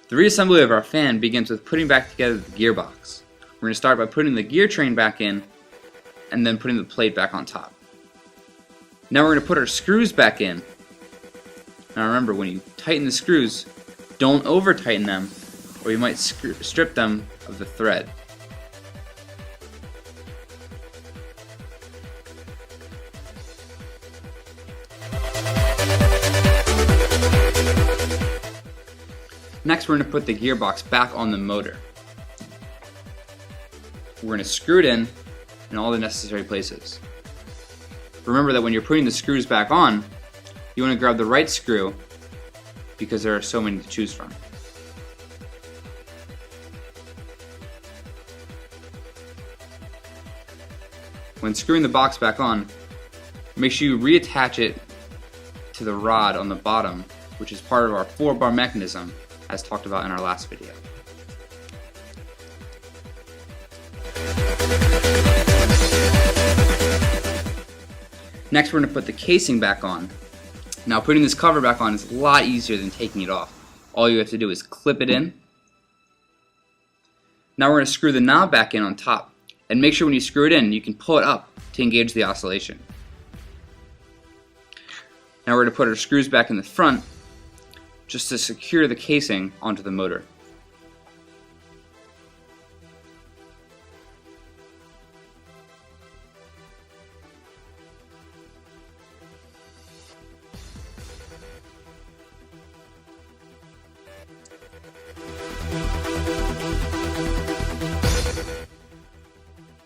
The reassembly of our fan begins with putting back together the gearbox. We're going to start by putting the gear train back in and then putting the plate back on top. Now we're going to put our screws back in. Now remember, when you tighten the screws, don't over tighten them or you might strip them of the thread. Next, we're going to put the gearbox back on the motor. We're going to screw it in all the necessary places. Remember that when you're putting the screws back on, you want to grab the right screw because there are so many to choose from. When screwing the box back on, make sure you reattach it to the rod on the bottom, which is part of our 4-bar mechanism, as talked about in our last video. Next, we're going to put the casing back on. Now, putting this cover back on is a lot easier than taking it off. All you have to do is clip it in. Now we're going to screw the knob back in on top, and make sure when you screw it in, you can pull it up to engage the oscillation. Now we're going to put our screws back in the front just to secure the casing onto the motor.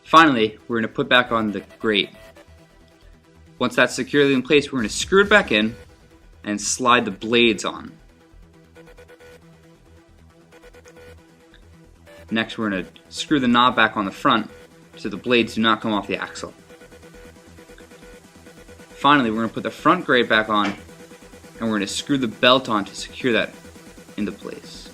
Finally, we're going to put back on the grate. Once that's securely in place, we're going to screw it back in and slide the blades on. Next, we're going to screw the knob back on the front so the blades do not come off the axle. Finally, we're going to put the front grate back on and we're going to screw the belt on to secure that into place.